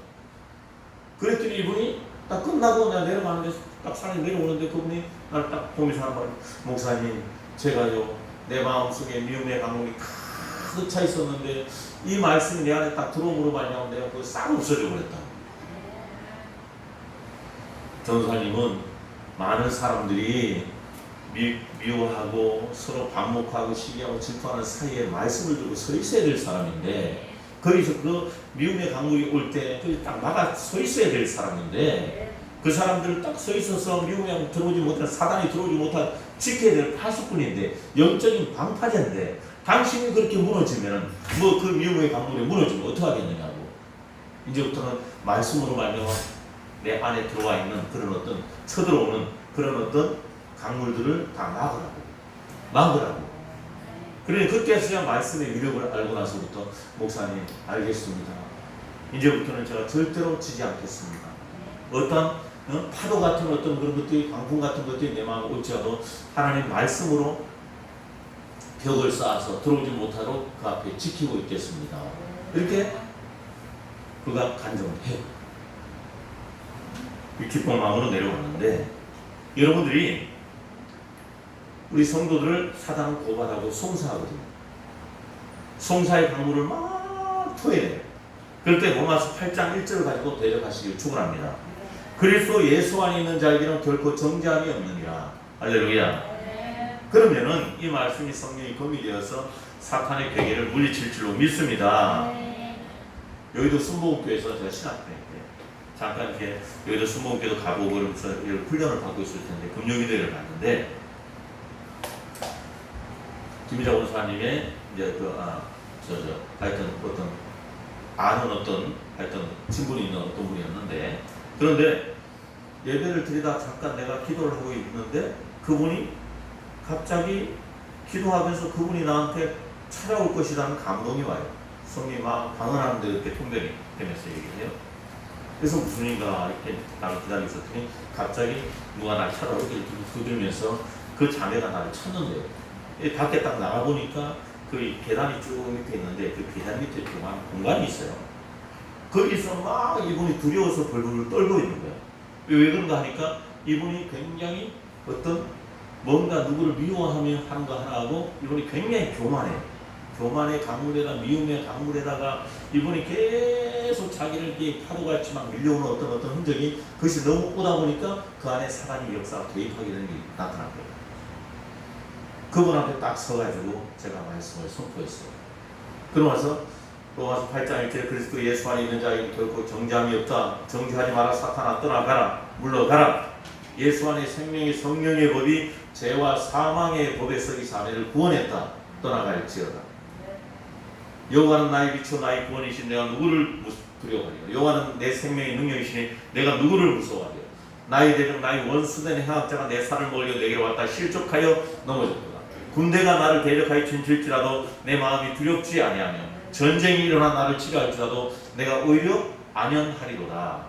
그랬더니 이분이 딱 끝나고 내가 내려가는데 딱 산에 내려오는데 그분이 나를 딱 보면서 하는 말이 목사님 제가요 내 마음속에 미움의 강물이 가득 차 있었는데 이 말씀이 내 안에 딱 들어오므로 말미암아 내가 그거 싹 없어져 버렸다. 전사님은 많은 사람들이 미워하고 서로 반목하고 시기하고 질투하는 사이에 말씀을 들고 서 있어야 될 사람인데 거기서 그 미움의 강물이 올 때 딱 막아 서 있어야 될 사람인데 그 사람들을 딱 서 있어서 미움의 강물 들어오지 못한 사단이 들어오지 못한 지켜야 될 파수꾼인데 영적인 방파제인데 당신이 그렇게 무너지면 뭐 그 미움의 강물이 무너지면 어떻게 하겠느냐고. 이제부터는 말씀으로 말미암아 내 안에 들어와 있는 그런 어떤 쳐들어오는 그런 어떤 강물들을 다 막으라고. 그러니 그때서야 말씀의 위력을 알고 나서부터 목사님 알겠습니다. 이제부터는 제가 절대로 지지 않겠습니다. 어떤 파도 같은 어떤 그런 것들이 광풍 같은 것들이 내 마음에 올지라도 하나님 말씀으로 벽을 쌓아서 들어오지 못하도록 그 앞에 지키고 있겠습니다. 이렇게 그가 간증을 해요. 기쁜 마음으로 내려왔는데 여러분들이 우리 성도들을 사단은 고발하고 송사하거든요. 송사의 강물을 막 토해내요. 그럴 때 로마서 8장 1절을 가지고 대적하시길 축원합니다. 그리스도 예수 안에 있는 자에게는 결코 정죄함이 없느니라. 할렐루야. 그러면은 이 말씀이 성령이 검이 되어서 사탄의 괴계를 물리칠 줄로 믿습니다. 여의도 순복음교회에서 제가 신학생인데 잠깐 이렇게 여의도 순복음교회도 가보고 그러면서 훈련을 받고 있을 텐데 금요일대회를 갔는데 김희자 원사님의 이제 하여튼 어떤 아는 어떤 하여튼 친분이 있는 어떤 분이었는데, 그런데 예배를 드리다 잠깐 내가 기도를 하고 있는데 그분이 갑자기 기도하면서 그분이 나한테 찾아올 것이라는 감동이 와요. 성령이 막 방언하는데 이렇게 통변이 되면서 얘기해요. 그래서 무슨 일인가 이렇게 나를 기다리고 있었더니 갑자기 누가 날 찾아오게 이렇게 두들면서 그 자매가 나를 찾는데요. 밖에 딱 나가보니까 그 계단이 쭉 밑에 있는데 그 계단 밑에 조그만 공간이 있어요. 거기서 막 이분이 두려워서 벌벌 떨고 있는 거예요. 왜 그런가 하니까 이분이 굉장히 어떤 뭔가 누구를 미워하며 하는 거 하나하고 이분이 굉장히 교만해요. 교만의 강물에다 미움의 강물에다가 이분이 계속 자기를 이렇게 파도같이 막 밀려오는 어떤 흔적이 그것이 너무 오다 보니까 그 안에 사단의 역사가 개입하게 되는 게 나타난 거예요. 그분 앞에 딱 서가지고 제가 말씀을 선포했어요. 그러면서 로마서 8장 1절에 그리스도 예수 안에 있는 자에게 결코 정죄함이 없다. 정죄하지 마라. 사탄아 떠나가라. 물러가라. 예수 안에 생명의 성령의 법이 죄와 사망의 법에서 이 자매를 구원했다. 떠나갈지어다. 여호와는 나의 빛이요 나의 구원이신 내가 누구를 두려워하리요. 여호와는 내 생명의 능력이시니 내가 누구를 무서워하리요. 나의 대적 나의 원수된 행악자가 내 살을 먹으려 내게로 왔다 실족하여 넘어졌도다. 군대가 나를 대적하여 진칠지라도 내 마음이 두렵지 아니하며 전쟁이 일어나 나를 치료할지라도 내가 오히려 안연하리로다.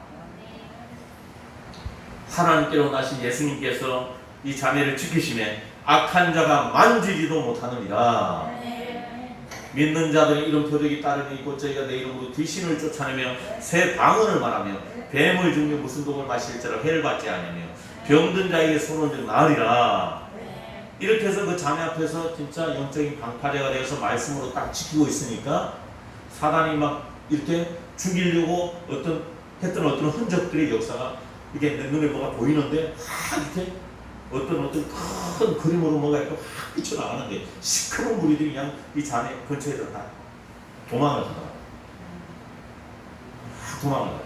하나님께로 나신 예수님께서 이 자매를 지키심에 악한 자가 만지지도 못하느니라. 믿는 자들이 이런 표적이 따르니 있고 저희가 내 이름으로 귀신을 쫓아내며 새 방언을 말하며 뱀을 죽여 무슨 독을 마실지라 해를 받지 아니하며 병든 자에게 손을 나으리라. 이렇게 해서 그 자매 앞에서 진짜 영적인 방파제가 되어서 말씀으로 딱 지키고 있으니까 사단이 막 이렇게 죽이려고 했던 어떤 흔적들의 역사가 이게 내 눈에 뭐가 보이는데 이렇게 어떤 큰 그림으로 뭐가 이렇게 확 비쳐나가는데 시커먼 무리들이 그냥 이 자매 근처에서 다 도망을 하더라고요. 도망을 가요.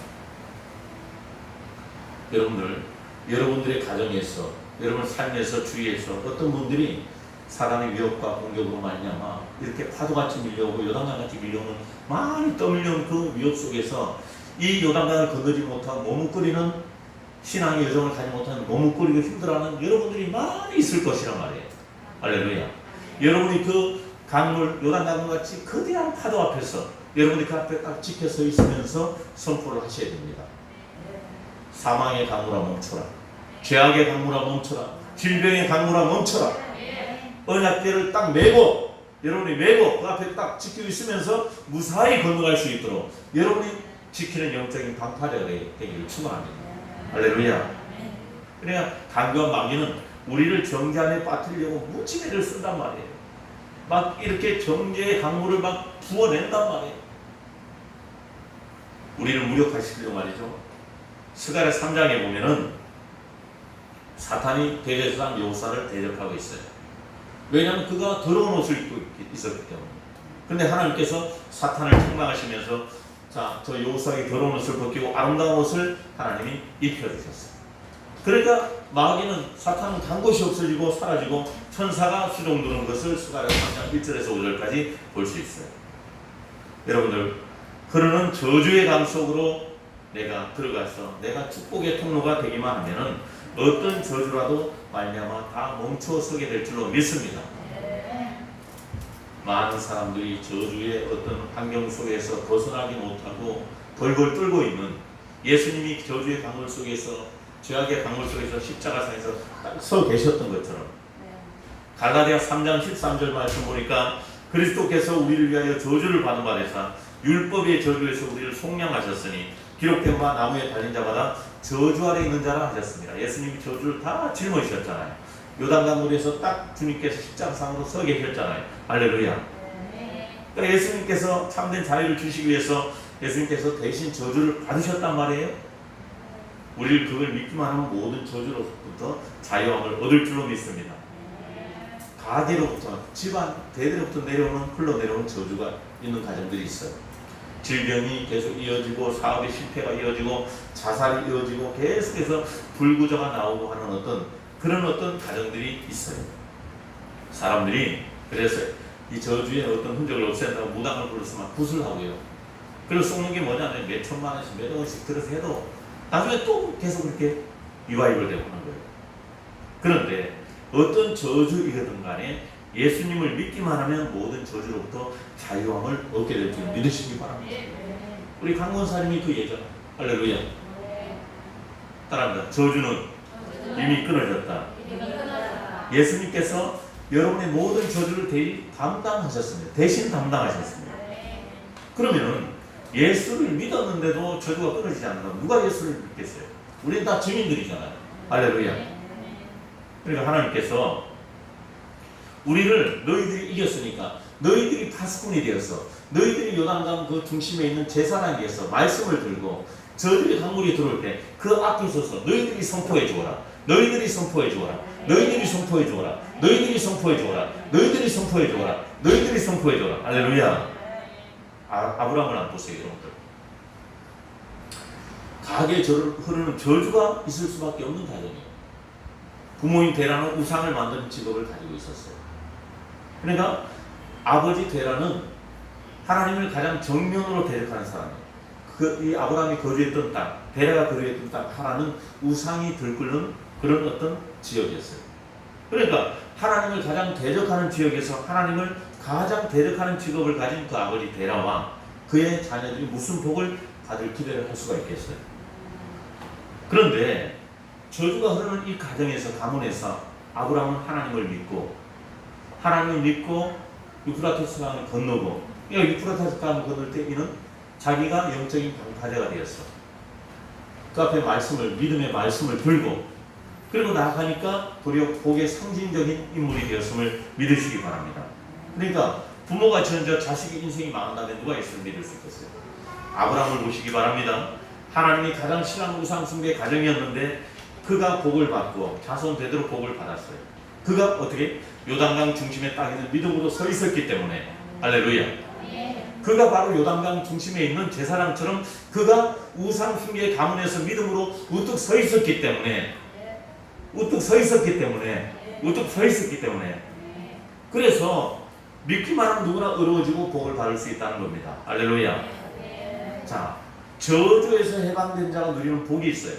여러분들의 가정에서, 여러분 삶에서, 주위에서 어떤 분들이 사단의 위협과 공격으로 말미암아 이렇게 파도같이 밀려오고 요단강같이 밀려오는 많이 떠밀려온 그 위협 속에서 이 요단강을 건너지 못하고 머뭇거리는 신앙의 여정을 가지 못하는 머뭇거리고 힘들어하는 여러분들이 많이 있을 것이란 말이에요. 할렐루야. 여러분이 그 강물, 요단강물같이 거대한 파도 앞에서 여러분이 그 앞에 딱 지켜 서 있으면서 선포를 하셔야 됩니다. 사망의 강물아 멈춰라. 죄악의 강물아 멈춰라. 질병의 강물아 멈춰라. 언약궤를 딱 메고 여러분이 메고 그 앞에 딱 지키고 있으면서 무사히 건너갈 수 있도록 여러분이 지키는 영적인 방파제가 되기를 축원합니다. 할렐루야. 그러니까 강교한 마귀는 우리를 정죄 안에 빠뜨리려고 무지 애를 쓴단 말이에요. 막 이렇게 정죄의 강물을 막 부어낸단 말이에요. 우리를 무력화시키려고 말이죠. 스가랴 3장에 보면은 사탄이 대제사장 요사를 대적하고 있어요. 왜냐하면 그가 더러운 옷을 입고 있었기 때문에. 그런데 하나님께서 사탄을 책망하시면서 자, 저 요사의 더러운 옷을 벗기고 아름다운 옷을 하나님이 입혀주셨어요. 그러니까 마귀는 사탄은 간 곳이 없어지고 사라지고 천사가 수종드는 것을 스가랴 3장 1절에서 5절까지 볼 수 있어요. 여러분들, 흐르는 저주의 강 속으로 내가 들어가서 내가 축복의 통로가 되기만 하면은 어떤 저주라도 말미암아 다 멈춰 서게 될 줄로 믿습니다. 많은 사람들이 저주의 어떤 환경 속에서 벗어나지 못하고 벌벌 떨고 있는 예수님이 저주의 강물 속에서 죄악의 강물 속에서 십자가상에서 딱 서 계셨던 것처럼 갈라디아 3장 13절 말씀 보니까 그리스도께서 우리를 위하여 저주를 받은 바 되사 율법의 저주에서 우리를 속량하셨으니 기록된 바 나무에 달린 자마다 저주 아래 있는 자라 하셨습니다. 예수님이 저주를 다 짊어지셨잖아요. 요단강물에서 딱 주님께서 십자가상으로 서 계셨잖아요. 할렐루야. 그러니까 예수님께서 참된 자유를 주시기 위해서 예수님께서 대신 저주를 받으셨단 말이에요. 우리를 그걸 믿기만 하면 모든 저주로부터 자유함을 얻을 줄로 믿습니다. 가대로부터 집안 대대로부터 내려오는 흘러내려오는 저주가 있는 가정들이 있어요. 질병이 계속 이어지고 사업의 실패가 이어지고 자살이 이어지고 계속해서 불구조가 나오고 하는 그런 가정들이 있어요. 사람들이 그래서 이 저주의 어떤 흔적을 없앤다고 무당을 불러서 막 굿을 하고요. 그리고 쏘는 게 뭐냐면 몇 천만 원씩 몇 억원씩 들어서 해도 나중에 또 계속 그렇게 리바이벌 되고 하는 거예요. 그런데 어떤 저주이거든 간에 예수님을 믿기만 하면 모든 저주로부터 자유함을 얻게 될 줄 믿으시기 바랍니다. 우리 강권사님이 그 예전 할렐루야 따라합니다. 저주는 이미 끊어졌다. 예수님께서 여러분의 모든 저주를 담당하셨습니다. 대신 담당하셨습니다. 그러면 예수를 믿었는데도 저주가 끊어지지 않는다면 누가 예수를 믿겠어요? 우리는 다 증인들이잖아요. 할렐루야. 그러니까 하나님께서 우리를 너희들이 이겼으니까 너희들이 파수꾼이 되어서 너희들이 요단강 그 중심에 있는 제사장에서 말씀을 들고 저들의 강물이 들어올 때 그 앞에 서서 너희들이 선포해 주어라. 너희들이 선포해 주어라. 너희들이 선포해 주어라. 너희들이 선포해 주어라. 너희들이 선포해 주어라. 너희들이 선포해 주어라. 할렐루야. 아브라함을 안 보세요, 여러분들. 가게에 흐르는 저주가 있을 수밖에 없는 가정이에요. 부모인 데라는 우상을 만드는 직업을 가지고 있었어요. 그러니까 아버지 데라는 하나님을 가장 정면으로 대적하는 사람이에요. 이 아브라함이 거주했던 땅, 데라가 거주했던 땅, 하나는 우상이 들끓는 그런 어떤 지역이었어요. 그러니까 하나님을 가장 대적하는 지역에서 하나님을 가장 대적하는 직업을 가진 그 아버지 데라와 그의 자녀들이 무슨 복을 받을 기대를 할 수가 있겠어요. 그런데 저주가 흐르는 이 가정에서 가문에서 아브라함은 하나님을 믿고 유프라테스 강을 건너고 유프라테스 강을 건널 때 이는 자기가 영적인 방파제가 되었어. 그 앞에 믿음의 말씀을 들고 그리고 나아가니까 도리어 복의 상징적인 인물이 되었음을 믿으시기 바랍니다. 그러니까 부모가 지은 자식의 인생이 망한다면 누가 예수를 믿을 수 있겠어요? 아브라함을 보시기 바랍니다. 하나님이 가장 싫어하는 우상 숭배의 가정이었는데 그가 복을 받고 자손 대대로 복을 받았어요. 그가 어떻게? 요단강 중심의 땅에는 믿음으로 서 있었기 때문에 할렐루야. 그가 바로 요단강 중심에 있는 제사장처럼 그가 우상 숭배의 가문에서 믿음으로 우뚝 서 있었기 때문에 그래서 믿기만 하면 누구나 의로워지고 복을 받을 수 있다는 겁니다. 할렐루야. 자, 저주에서 해방된 자가 누리는 복이 있어요.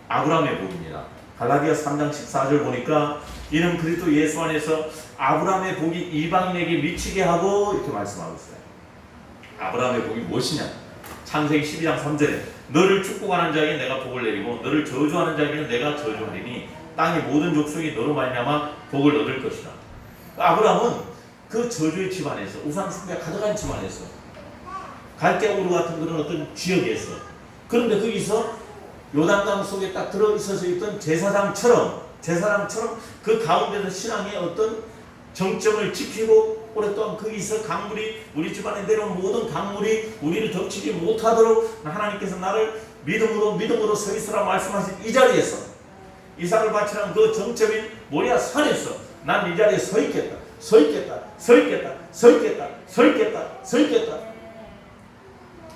아브라함의 복입니다. 갈라디아 3장 14절 보니까 이는 그리스도 예수 안에서 아브라함의 복이 이방인에게 미치게 하고 이렇게 말씀하고 있어요. 아브라함의 복이 무엇이냐? 창세기 12장 3절에 너를 축복하는 자에게 내가 복을 내리고 너를 저주하는 자에게는 내가 저주하리니 땅의 모든 족속이 너로 말미암아 복을 얻을 것이다. 아브라함은 그 저주의 집안에서 우상 숭배가 가져간 집안에서 갈대우르 같은 그런 어떤 지역에서 그런데 거기서 요단강 속에 딱 들어 있어서 있던 제사장처럼 그 가운데서 신앙의 어떤 정점을 지키고 오랫동안 거기서 강물이 우리 집안에 내려온 모든 강물이 우리를 덮치지 못하도록 하나님께서 나를 믿음으로 서 있으라 말씀하신 이 자리에서 이삭을 바치라는 그 정점인 모리아 산에서 난 이 자리에 서 있겠다.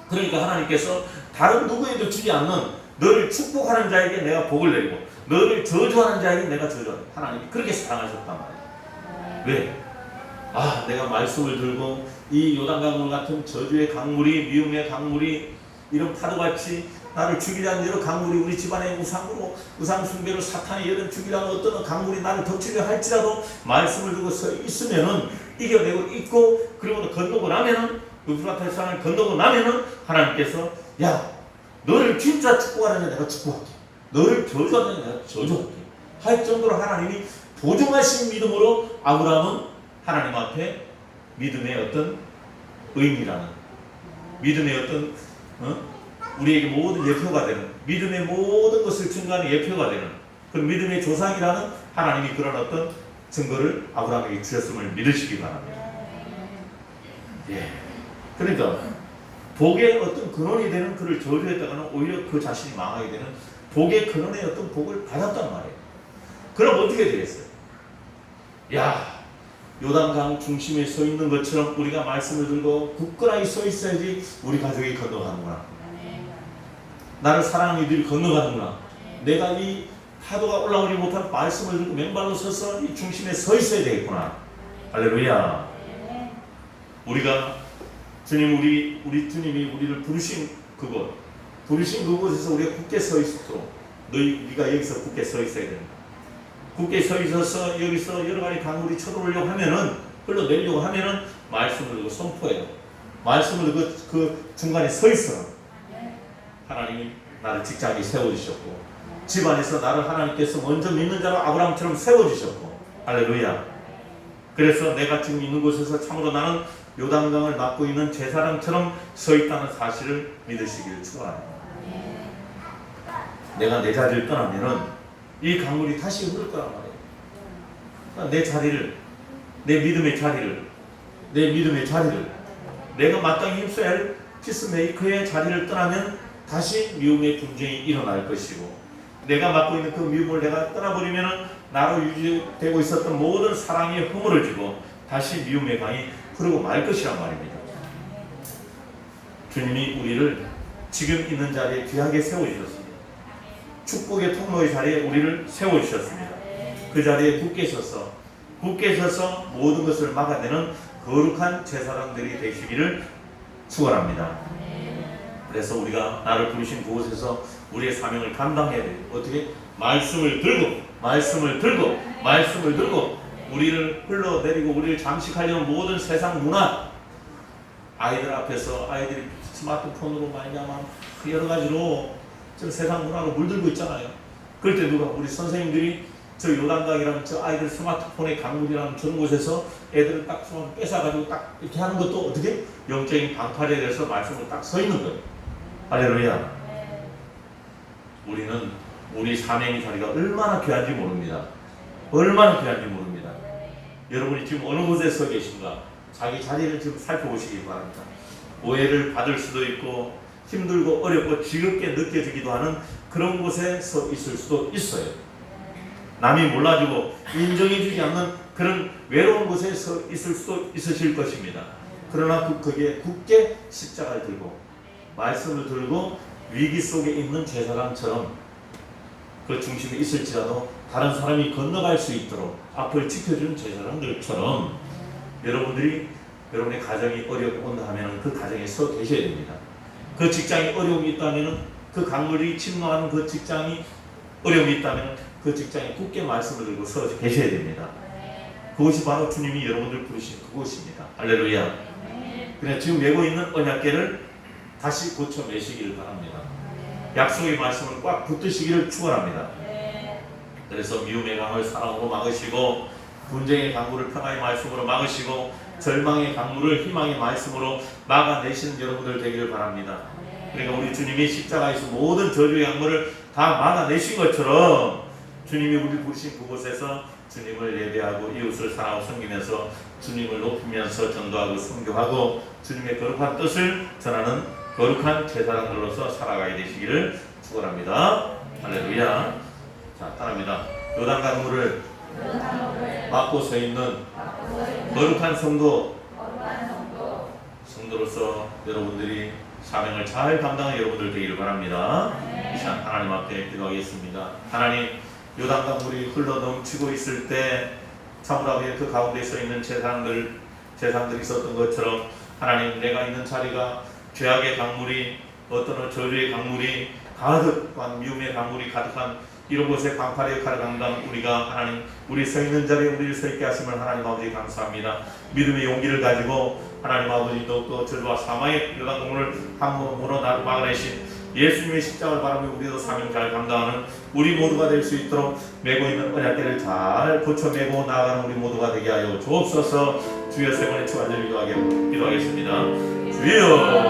그러니까 하나님께서 다른 누구에도 주지 않는 너를 축복하는 자에게 내가 복을 내리고 너를 저주하는 자에게 내가 저주한다. 하나님이 그렇게 사랑하셨단 말이에요. 왜? 내가 말씀을 들고 이 요단강물 같은 저주의 강물이 미움의 강물이 이런 파도같이 나를 죽이려는 대로 강물이 우리 집안의 우상 숭배로 사탄이 여름 죽이려는 어떤 강물이 나를 덮치려 할지라도 말씀을 두고 서 있으면은 이겨내고 있고 그리고 건너고 나면은 유프라테스 강을 건너고 나면은 하나님께서 너를 진짜 축복하는 자 내가 축복할게. 너를 저주하는 자 내가 저주할게. 할 정도로 하나님이 보증하신 믿음으로 아브라함은 하나님 앞에 믿음의 어떤 의미라는 믿음의 어떤 우리에게 모든 예표가 되는 믿음의 모든 것을 증거하는 예표가 되는 그 믿음의 조상이라는 하나님이 그런 어떤 증거를 아브라함에게 주셨음을 믿으시기 바랍니다. 그러니까 복의 어떤 근원이 되는 그를 저주했다가는 오히려 그 자신이 망하게 되는 복의 근원의 어떤 복을 받았단 말이에요. 그럼 어떻게 되겠어요? 요단강 중심에 서 있는 것처럼 우리가 말씀을 들고 굳건하게 서 있어야지 우리 가족이 건너가는구나. 나를 사랑하는 이들이 건너가는구나. 내가 이 파도가 올라오지 못한 말씀을 들고 맨발로 서서 이 중심에 서 있어야 되겠구나. 할렐루야. 우리가 주님 우리 주님이 우리를 부르신 그곳에서 우리가 굳게 서 있도록 네가 여기서 굳게 서 있어야 된다. 굳게 서 있어서 여기서 여러 가지 강물이 쳐들어오려고 하면은 흘러내리려고 하면은 말씀을 들고 선포해요. 말씀을 들고 그 중간에 서 있어. 하나님이 나를 직장에 세워주셨고 집안에서 나를 하나님께서 먼저 믿는 자로 아브라함처럼 세워주셨고 할렐루야. 그래서 내가 지금 있는 곳에서 참으로 나는 요단강을 막고 있는 제사장처럼 서 있다는 사실을 믿으시기를 축원합니다. 내가 내 자리를 떠나면은 이 강물이 다시 흐를 거란 말이에요. 내 자리를, 내 믿음의 자리를 내가 마땅히 힘써야 할 피스메이커의 자리를 떠나면 다시 미움의 분쟁이 일어날 것이고, 내가 맡고 있는 그 미움을 내가 떠나버리면 나로 유지되고 있었던 모든 사랑이 허물어지고 다시 미움의 강이 흐르고 말 것이란 말입니다. 주님이 우리를 지금 있는 자리에 귀하게 세워주셨습니다. 축복의 통로의 자리에 우리를 세워주셨습니다. 그 자리에 굳게 서서 모든 것을 막아내는 거룩한 제사장들이 되시기를 축원합니다. 그래서 우리가 나를 부르신 그곳에서 우리의 사명을 감당해야 돼요. 어떻게? 말씀을 들고 우리를 흘러내리고 우리를 잠식하려는 모든 세상 문화, 아이들 앞에서 아이들이 스마트폰으로 말미암아 여러 가지로 저 세상 문화로 물들고 있잖아요. 그럴 때 누가 우리 선생님들이 저 요단강이라는 저 아이들 스마트폰의 강물이라는 저런 곳에서 애들을 딱 뺏어가지고 딱 이렇게 하는 것도 어떻게? 영적인 방파제에 대해서 말씀을 딱 서 있는 거예요. 할렐루야. 우리는 우리 사명의 자리가 얼마나 귀한지 모릅니다. 여러분이 지금 어느 곳에 서 계신가? 자기 자리를 지금 살펴보시기 바랍니다. 오해를 받을 수도 있고 힘들고 어렵고 지겹게 느껴지기도 하는 그런 곳에 서 있을 수도 있어요. 남이 몰라주고 인정해주지 않는 그런 외로운 곳에 서 있을 수도 있으실 것입니다. 그러나 거기에 굳게 십자가를 들고 말씀을 들고 위기 속에 있는 제사장처럼 그 중심에 있을지라도 다른 사람이 건너갈 수 있도록 앞을 지켜주는 제사장들처럼 여러분의 가정이 어렵게 온다 하면 그 가정에 서 계셔야 됩니다. 그 직장이 어려움이 있다면 그 강물이 침노하는 그 직장이 어려움이 있다면 그 직장에 굳게 말씀을 들고 서 계셔야 됩니다. 그것이 바로 주님이 여러분들 부르신 그곳입니다. 할렐루야. 그냥 지금 메고 있는 언약궤를 다시 고쳐 매시기를 바랍니다. 약속의 말씀을 꽉 붙드시기를 축원합니다. 그래서 미움의 강을 사랑으로 막으시고 분쟁의 강물을 평화의 말씀으로 막으시고 절망의 강물을 희망의 말씀으로 막아내시는 여러분들 되기를 바랍니다. 그러니까 우리 주님이 십자가에서 모든 저주의 강물을 다 막아내신 것처럼 주님이 우리 부르신 그곳에서 주님을 예배하고 이웃을 사랑하고 섬기면서 주님을 높이면서 전도하고 선교하고 주님의 거룩한 뜻을 전하는 거룩한 제사장들로서 살아가야 되시기를 축원합니다. 할렐루야. 자, 따라합니다. 요단 강물을 막고 서 있는 거룩한 성도로서 여러분들이 사명을 잘 감당하는 여러분들 되기를 바랍니다. 이 시간 하나님 앞에 기도하겠습니다. 하나님, 요단 강물이 흘러 넘치고 있을 때 사무라비의 그 가운데 서 있는 제사장들이 있었던 것처럼 하나님, 내가 있는 자리가 죄악의 강물이 어떤 저주의 강물이 가득한 미움의 강물이 가득한 이런 곳에 방파의 역할을 감당한 우리가 하나님, 우리 서 있는 자리에 우리를 서 있게 하심을 하나님 아버지 감사합니다. 믿음의 용기를 가지고 하나님 아버지 또 저주와 사망의 요단 강물을 한 몸으로 막아내신 예수님의 십자가를 바라며 우리도 사명 잘 감당하는 우리 모두가 될 수 있도록 메고 있는 언약궤를 잘 고쳐 메고 나아가는 우리 모두가 되게 하여 주옵소서. 주여 세 번의 축원을 기도하겠습니다. 주여.